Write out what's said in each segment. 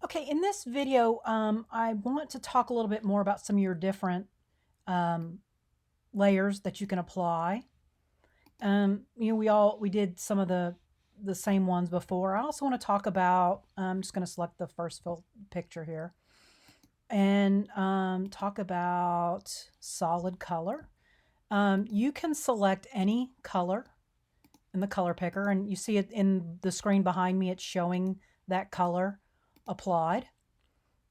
Okay, in this video, I want to talk a little bit more about some of your different um, layers that you can apply. We did some of the same ones before. I also want to talk about. I'm just going to select the first picture here and talk about solid color. You can select any color in the color picker, and you see it in the screen behind me. It's showing that color applied.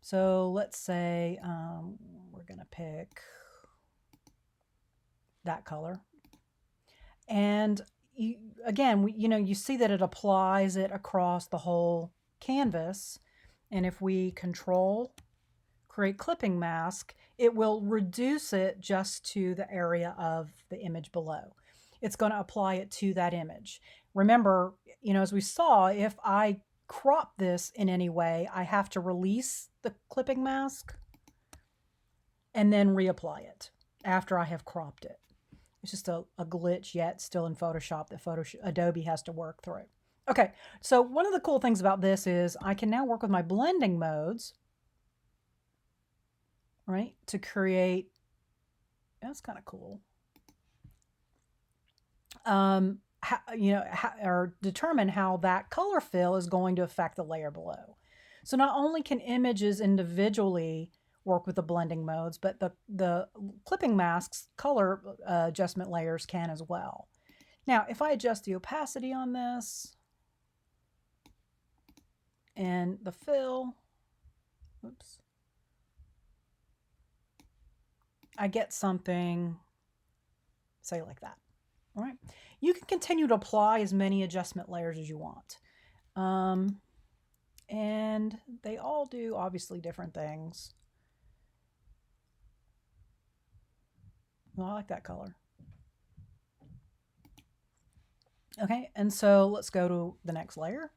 So let's say we're going to pick that color. And you see that it applies it across the whole canvas. And if we control create clipping mask, it will reduce it just to the area of the image below. It's going to apply it to that image. Remember, as we saw, if I crop this in any way, I have to release the clipping mask and then reapply it after I have cropped it. It's just a glitch yet still in Photoshop that Adobe has to work through. Okay, so one of the cool things about this is I can now work with my blending modes, right, to create, that's kind of cool, or determine how that color fill is going to affect the layer below. So not only can images individually work with the blending modes, but the clipping masks color adjustment layers can as well. Now, if I adjust the opacity on this and the fill, oops, I get something, say like that. All right. You can continue to apply as many adjustment layers as you want. And they all do obviously different things. Well, I like that color. Okay, and so let's go to the next layer.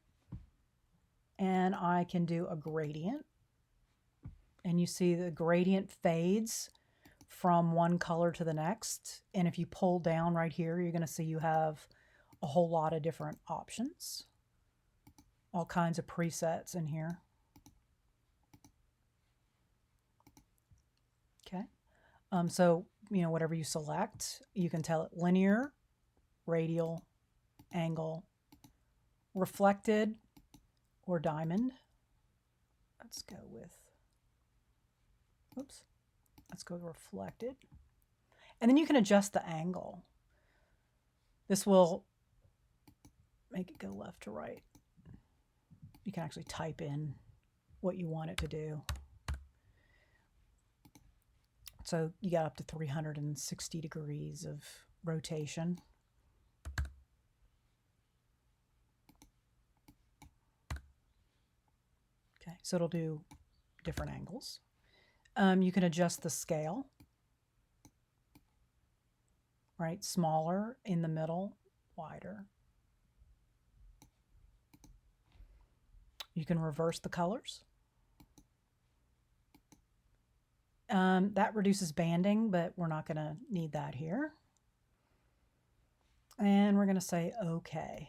And I can do a gradient. And you see the gradient fades from one color to the next. And if you pull down right here, you're going to see you have a whole lot of different options. All kinds of presets in here. Okay. So, whatever you select, you can tell it linear, radial, angle, reflected, or diamond. Let's go with, let's go with reflected. And then you can adjust the angle. This will make it go left to right. You can actually type in what you want it to do. So you got up to 360 degrees of rotation. Okay, so it'll do different angles. You can adjust the scale, right? Smaller, in the middle, wider. You can reverse the colors. That reduces banding, but we're not going to need that here. And we're going to say OK.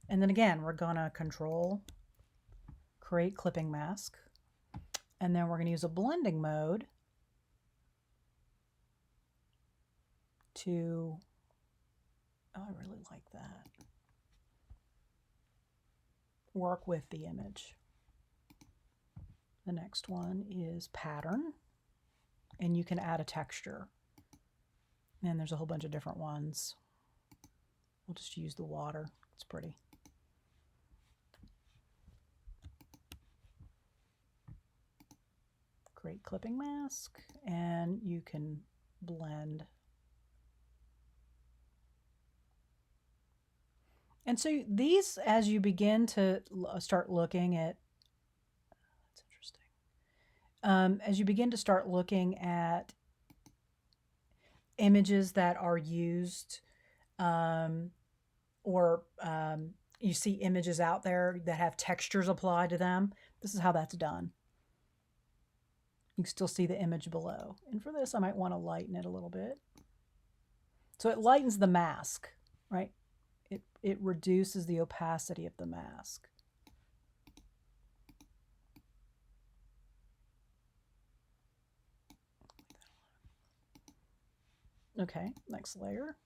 And then again, we're going to control, create clipping mask. And then we're going to use a blending mode to, oh, I really like that, work with the image. The next one is pattern. And you can add a texture. And there's a whole bunch of different ones. We'll just use the water. It's pretty. Create clipping mask, and you can blend. And so these, as you begin to start looking at, that's interesting. As you begin to start looking at images that are used, you see images out there that have textures applied to them, this is how that's done. You can still see the image below. And for this, I might want to lighten it a little bit. So it lightens the mask, right? It reduces the opacity of the mask. Okay, next layer.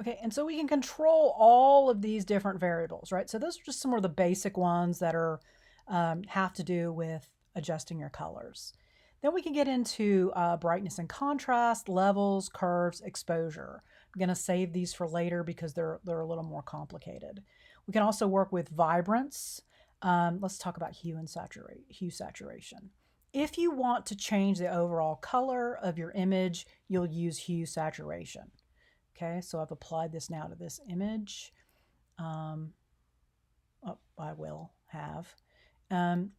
Okay, and so we can control all of these different variables, right? So those are just some of the basic ones that are have to do with adjusting your colors. Then we can get into brightness and contrast, levels, curves, exposure. I'm going to save these for later because they're a little more complicated. We can also work with vibrance. Let's talk about hue saturation. If you want to change the overall color of your image, you'll use hue saturation. Okay, so I've applied this now to this image. I will have. And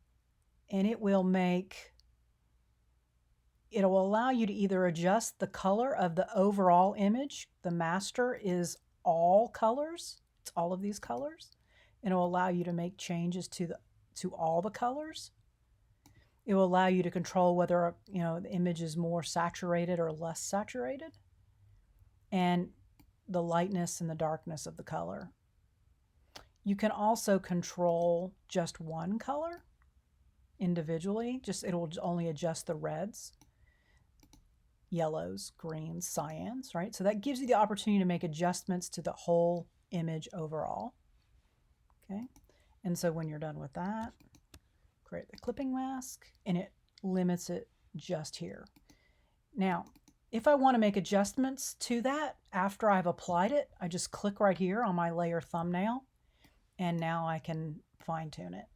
it'll allow you to either adjust the color of the overall image. The master is all colors. It's all of these colors. And it will allow you to make changes to all the colors. It will allow you to control whether the image is more saturated or less saturated, and the lightness and the darkness of the color. You can also control just one color individually. It'll only adjust the reds, yellows, greens, cyans, right? So that gives you the opportunity to make adjustments to the whole image overall. Okay, and so when you're done with that, create the clipping mask, and it limits it just here. Now, if I want to make adjustments to that after I've applied it, I just click right here on my layer thumbnail, and now I can fine tune it.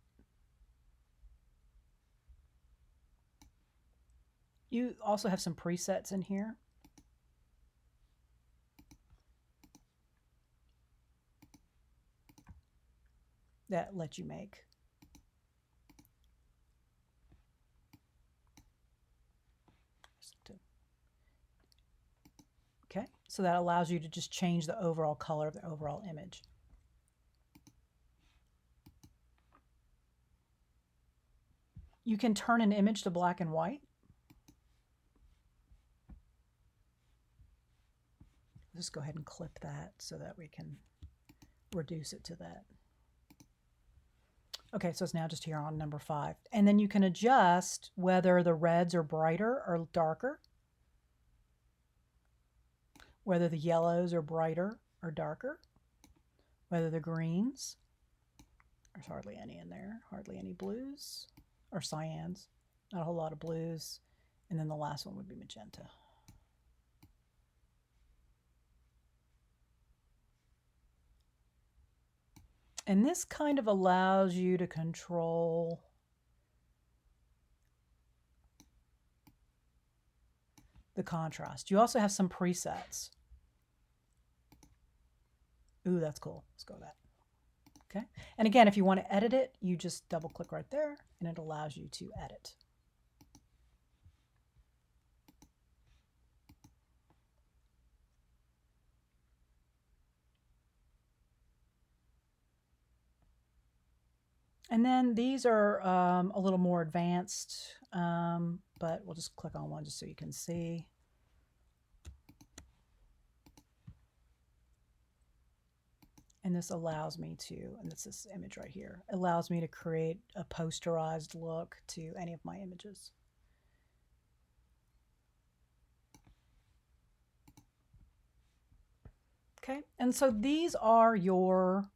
You also have some presets in here that let you make. Okay, so that allows you to just change the overall color of the overall image. You can turn an image to black and white. Just go ahead and clip that so that we can reduce it to that. Okay, so it's now just here on number 5. And then you can adjust whether the reds are brighter or darker, whether the yellows are brighter or darker, whether the greens, there's hardly any in there, hardly any blues or cyans, not a whole lot of blues, and then the last one would be magenta. And this kind of allows you to control the contrast. You also have some presets. Ooh, that's cool. Let's go with that. Okay. And again, if you want to edit it, you just double click right there and it allows you to edit. And then these are a little more advanced, but we'll just click on one just so you can see. And this allows me to, and it's this image right here, allows me to create a posterized look to any of my images. Okay, and so these are your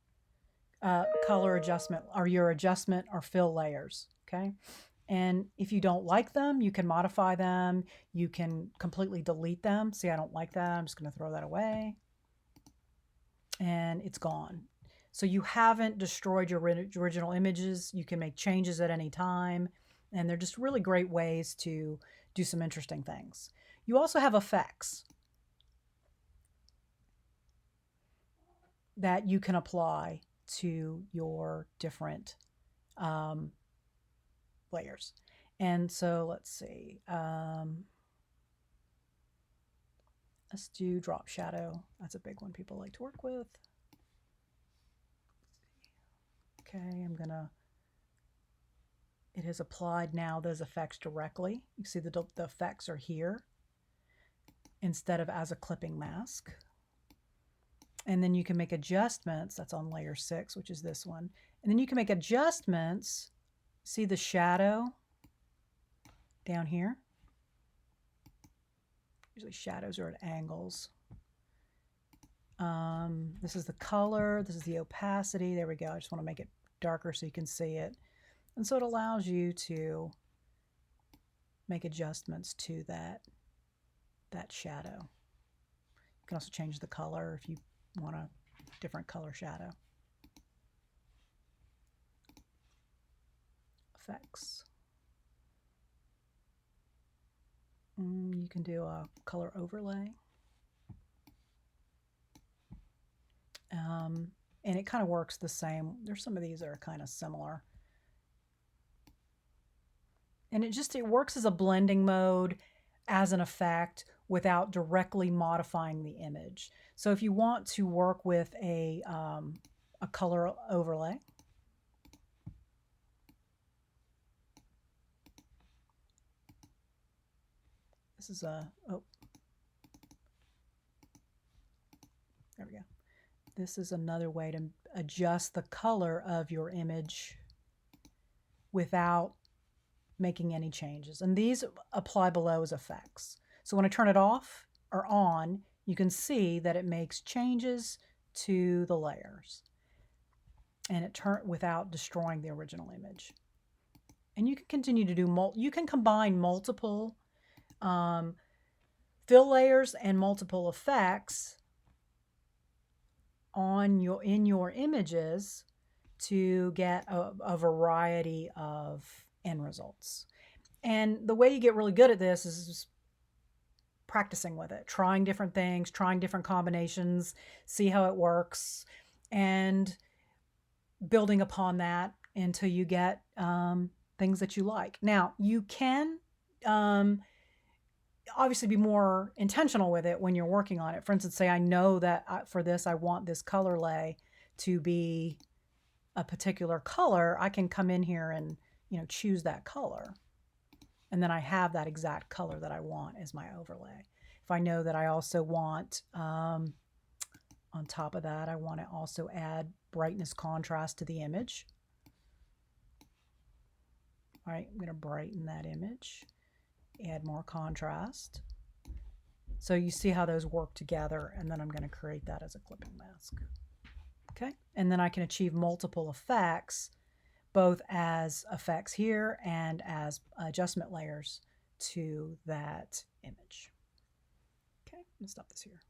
color adjustment, or your adjustment or fill layers. Okay, and if you don't like them, you can modify them. You can completely delete them. See, I don't like that. I'm just going to throw that away. And it's gone. So you haven't destroyed your original images. You can make changes at any time. And they're just really great ways to do some interesting things. You also have effects that you can apply to your different layers. And so let's see. Let's do drop shadow. That's a big one people like to work with. Okay, I'm gonna, it has applied now those effects directly. You see the effects are here instead of as a clipping mask. And then you can make adjustments. That's on layer 6, which is this one. And then you can make adjustments. See the shadow down here. Usually shadows are at angles. This is the color, this is the opacity. There we go. I just want to make it darker so you can see it. And so it allows you to make adjustments to that shadow. You can also change the color if you want a different color shadow. Effects. You can do a color overlay. And it kind of works the same. There's some of these that are kind of similar. And it works as a blending mode, as an effect, without directly modifying the image. So if you want to work with a color overlay, this is a, oh, there we go. This is another way to adjust the color of your image without making any changes. And these apply below as effects. So when I turn it off or on, you can see that it makes changes to the layers. And it without destroying the original image. And you can continue to do, you can combine multiple fill layers and multiple effects in your images to get a variety of end results. And the way you get really good at this is practicing with it, trying different things, trying different combinations, see how it works, and building upon that until you get things that you like. Now, you can obviously be more intentional with it when you're working on it. For instance, say I know that for this I want this color lay to be a particular color. I can come in here and choose that color, and then I have that exact color that I want as my overlay. If I know that I also want on top of that, I want to also add brightness contrast to the image. All right, I'm going to brighten that image, add more contrast. So you see how those work together, and then I'm going to create that as a clipping mask. Okay, and then I can achieve multiple effects, both as effects here and as adjustment layers to that image. Okay, I'm going to stop this here.